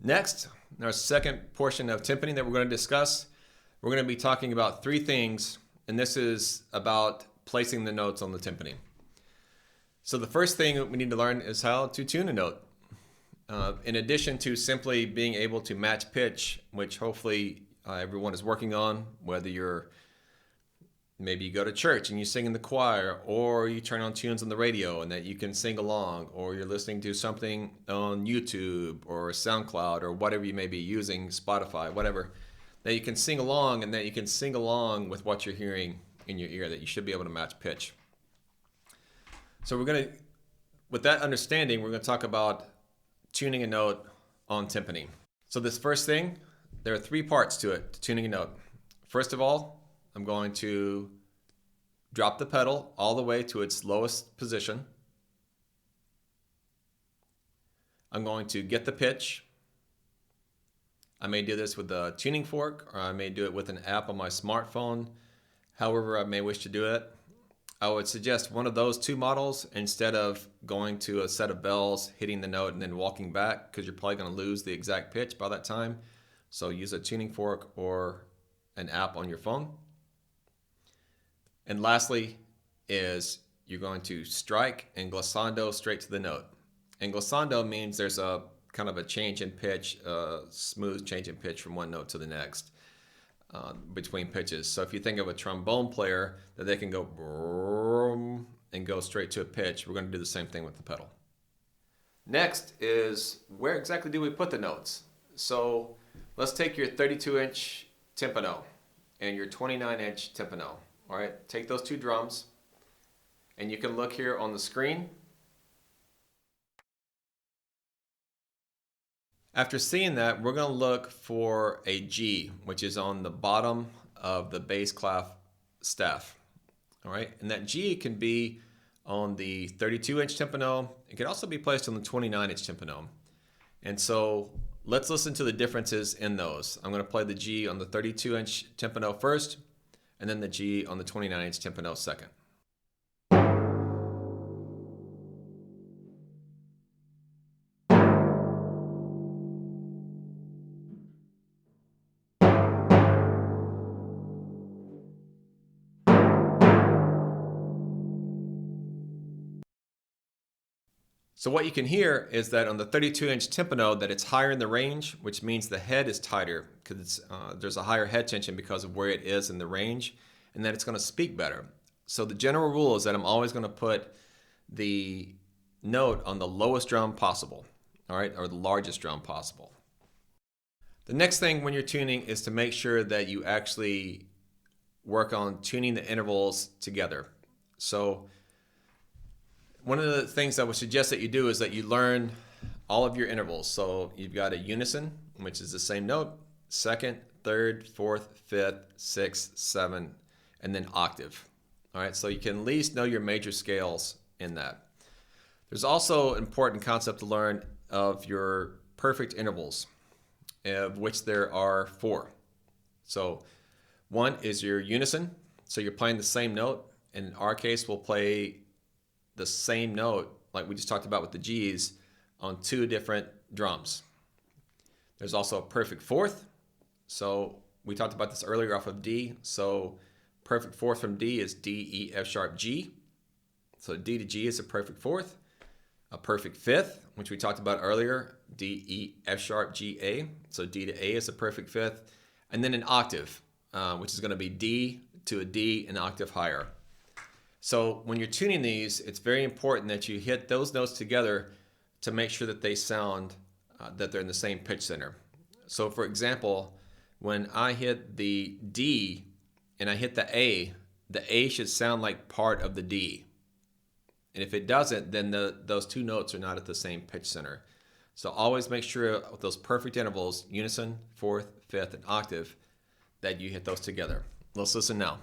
Next, in our second portion of timpani that we're going to discuss, we're going to be talking about three things, and this is about placing the notes on the timpani. So the first thing that we need to learn is how to tune a note. In addition to simply being able to match pitch, which hopefully everyone is working on, whether maybe you go to church and you sing in the choir, or you turn on tunes on the radio and that you can sing along, or you're listening to something on YouTube or SoundCloud or whatever you may be using, Spotify, whatever, that you can sing along and that you can sing along with what you're hearing in your ear, that you should be able to match pitch. So with that understanding, we're going to talk about tuning a note on timpani. So this first thing, there are three parts to it, to tuning a note. First of all, I'm going to drop the pedal all the way to its lowest position. I'm going to get the pitch. I may do this with a tuning fork, or I may do it with an app on my smartphone. However I may wish to do it. I would suggest one of those two models instead of going to a set of bells, hitting the note, and then walking back, because you're probably going to lose the exact pitch by that time. So use a tuning fork or an app on your phone. And lastly is you're going to strike and glissando straight to the note. And glissando means there's a kind of a change in pitch, a smooth change in pitch from one note to the next between pitches. So if you think of a trombone player, that they can go boom and go straight to a pitch, we're going to do the same thing with the pedal. Next is, where exactly do we put the notes? So let's take your 32-inch timpano and your 29-inch timpano. All right, take those two drums, and you can look here on the screen. After seeing that, we're going to look for a G, which is on the bottom of the bass clef staff. All right, and that G can be on the 32-inch timpano. It can also be placed on the 29-inch timpano. And so let's listen to the differences in those. I'm going to play the G on the 32-inch timpano first, and then the G on the 29-inch timpano second. So what you can hear is that on the 32-inch timpano that it's higher in the range, which means the head is tighter because there's a higher head tension because of where it is in the range, and that it's going to speak better. So the general rule is that I'm always going to put the note on the lowest drum possible, all right, or the largest drum possible. The next thing when you're tuning is to make sure that you actually work on tuning the intervals together. So one of the things I would suggest that you do is that you learn all of your intervals. So you've got a unison, which is the same note, second, third, fourth, fifth, sixth, seventh, and then octave. All right, so you can at least know your major scales in that. There's also an important concept to learn of your perfect intervals, of which there are four. So one is your unison. So you're playing the same note. In our case, we'll play the same note, like we just talked about with the G's, on two different drums. There's also a perfect fourth. So we talked about this earlier off of D. So perfect fourth from D is D, E, F sharp, G. So D to G is a perfect fourth. A perfect fifth, which we talked about earlier, D, E, F sharp, G, A. So D to A is a perfect fifth. And then an octave, which is going to be D to a D, an octave higher. So when you're tuning these, it's very important that you hit those notes together to make sure that they sound, that they're in the same pitch center. So for example, when I hit the D and I hit the A should sound like part of the D. And if it doesn't, then those two notes are not at the same pitch center. So always make sure with those perfect intervals, unison, fourth, fifth, and octave, that you hit those together. Let's listen now.